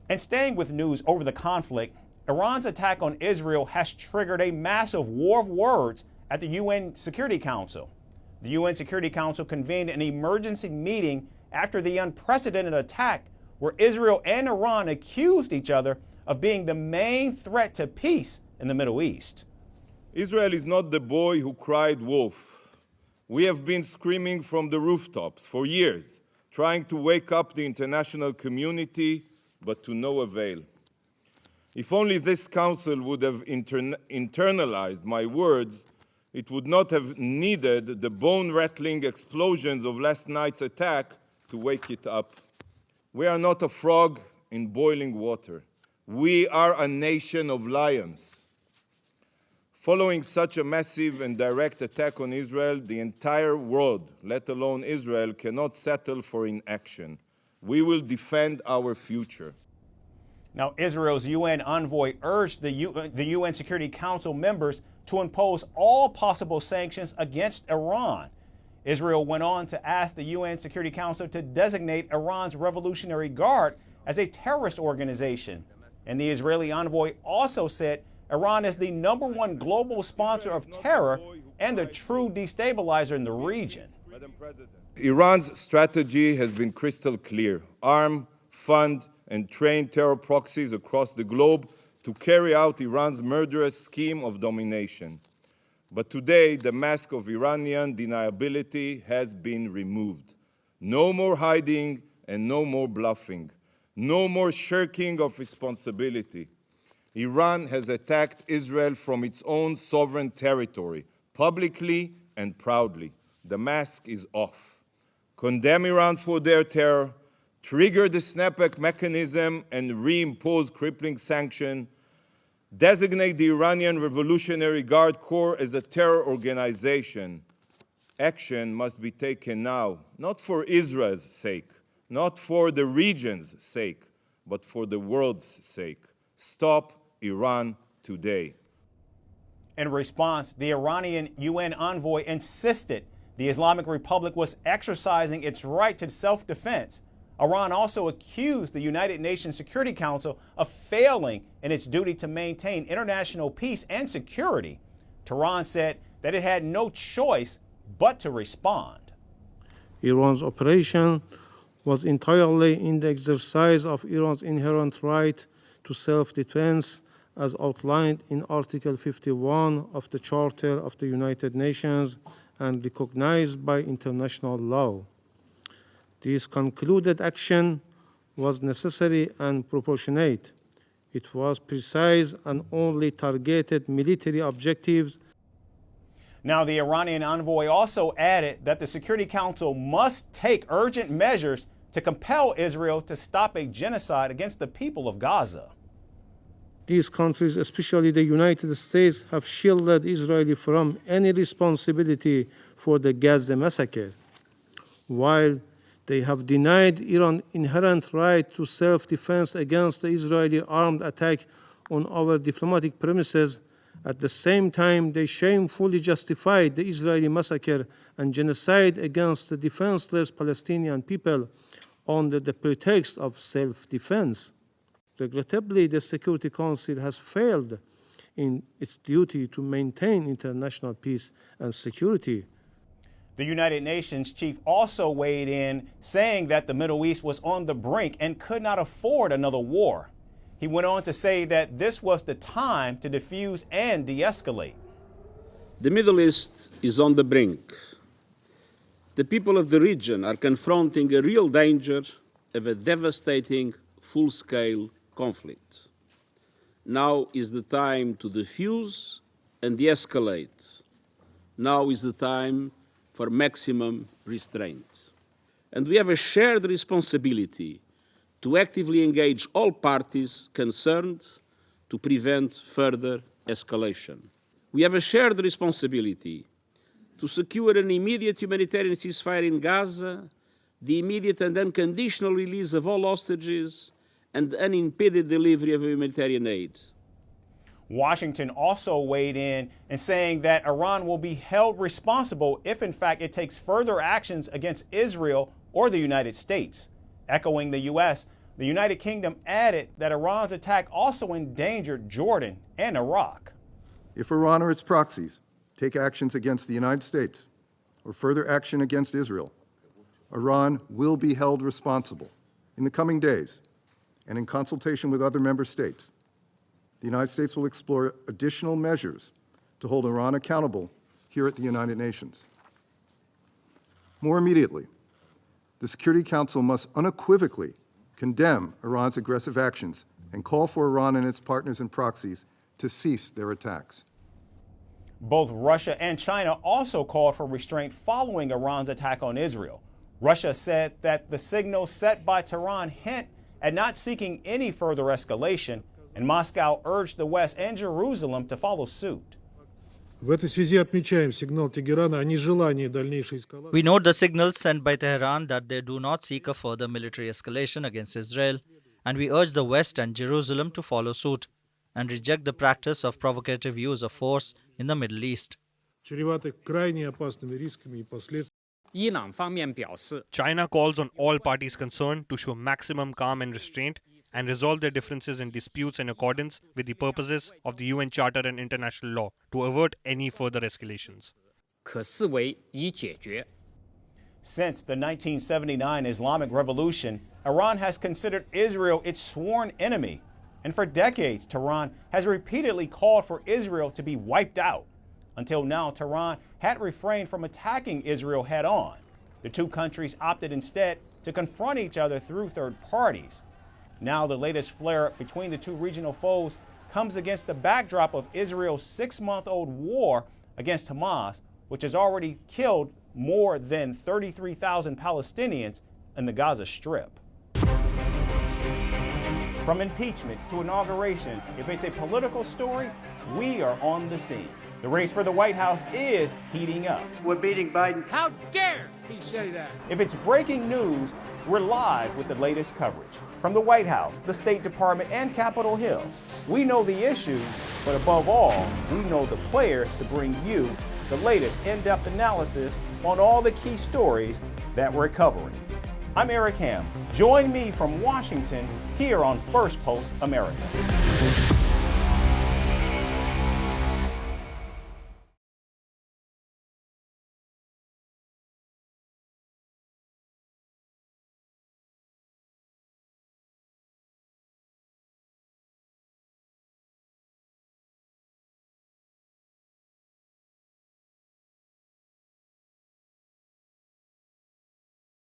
And staying with news over the conflict, Iran's attack on Israel has triggered a massive war of words at the UN Security Council. The UN Security Council convened an emergency meeting after the unprecedented attack where Israel and Iran accused each other of being the main threat to peace in the Middle East. Israel is not the boy who cried wolf. We have been screaming from the rooftops for years, trying to wake up the international community, but to no avail. If only this council would have internalized my words, it would not have needed the bone-rattling explosions of last night's attack to wake it up. We are not a frog in boiling water. We are a nation of lions. Following such a massive and direct attack on Israel, the entire world, let alone Israel, cannot settle for inaction. We will defend our future. Now, Israel's UN envoy urged the UN Security Council members to impose all possible sanctions against Iran. Israel went on to ask the UN Security Council to designate Iran's Revolutionary Guard as a terrorist organization. And the Israeli envoy also said Iran is the #1 global sponsor of terror and the true destabilizer in the region. Iran's strategy has been crystal clear: arm, fund, and train terror proxies across the globe to carry out Iran's murderous scheme of domination. But today, the mask of Iranian deniability has been removed. No more hiding and no more bluffing. No more shirking of responsibility. Iran has attacked Israel from its own sovereign territory, publicly and proudly. The mask is off. Condemn Iran for their terror, trigger the snapback mechanism and reimpose crippling sanction, designate the Iranian Revolutionary Guard Corps as a terror organization. Action must be taken now, not for Israel's sake, not for the region's sake, but for the world's sake. Stop Iran today. In response, the Iranian UN envoy insisted the Islamic Republic was exercising its right to self-defense. Iran also accused the United Nations Security Council of failing in its duty to maintain international peace and security. Tehran said that it had no choice but to respond. Iran's operation was entirely in the exercise of Iran's inherent right to self-defense as outlined in Article 51 of the Charter of the United Nations and recognized by international law. This concluded action was necessary and proportionate. It was precise and only targeted military objectives. Now, the Iranian envoy also added that the Security Council must take urgent measures to compel Israel to stop a genocide against the people of Gaza. These countries, especially the United States, have shielded Israel from any responsibility for the Gaza massacre, while they have denied Iran's inherent right to self-defense against the Israeli armed attack on our diplomatic premises. At the same time, they shamefully justified the Israeli massacre and genocide against the defenseless Palestinian people under the pretext of self-defense. Regrettably, the Security Council has failed in its duty to maintain international peace and security. The United Nations chief also weighed in, saying that the Middle East was on the brink and could not afford another war. He went on to say that this was the time to defuse and de-escalate. The Middle East is on the brink. The people of the region are confronting a real danger of a devastating, full-scale conflict. Now is the time to defuse and de-escalate. Now is the time for maximum restraint. And we have a shared responsibility to actively engage all parties concerned to prevent further escalation. We have a shared responsibility to secure an immediate humanitarian ceasefire in Gaza, the immediate and unconditional release of all hostages, and unimpeded delivery of humanitarian aid. Washington also weighed in saying that Iran will be held responsible if, in fact, it takes further actions against Israel or the United States. Echoing the U.S., The United Kingdom added that Iran's attack also endangered Jordan and Iraq. If Iran or its proxies take actions against the United States or further action against Israel, Iran will be held responsible in the coming days, and in consultation with other member states. The United States will explore additional measures to hold Iran accountable here at the United Nations. More immediately, the Security Council must unequivocally condemn Iran's aggressive actions and call for Iran and its partners and proxies to cease their attacks. Both Russia and China also called for restraint following Iran's attack on Israel. Russia said that the signals set by Tehran hint at not seeking any further escalation, and Moscow urged the West and Jerusalem to follow suit. В этой связи отмечаем сигнал Тегерана о нежелании дальнейшей эскалации. We note the signals sent by Tehran that they do not seek a further military escalation against Israel, and we urge the West and Jerusalem to follow suit and reject the practice of provocative use of force in the Middle East. Чреваты крайне опасными рисками и последствиями. China calls on all parties concerned to show maximum calm and restraint and resolve their differences and disputes in accordance with the purposes of the UN Charter and international law to avert any further escalations. Since the 1979 Islamic Revolution, Iran has considered Israel its sworn enemy. And for decades, Tehran has repeatedly called for Israel to be wiped out. Until now, Tehran had refrained from attacking Israel head on. The two countries opted instead to confront each other through third parties. Now the latest flare-up between the two regional foes comes against the backdrop of Israel's 6-month-old war against Hamas, which has already killed more than 33,000 Palestinians in the Gaza Strip. From impeachments to inaugurations, if it's a political story, we are on the scene. The race for the White House is heating up. We're beating Biden. How dare he say that? If it's breaking news, we're live with the latest coverage. From the White House, the State Department, and Capitol Hill, we know the issues, but above all, we know the players to bring you the latest in-depth analysis on all the key stories that we're covering. I'm Eric Ham. Join me from Washington here on Firstpost America.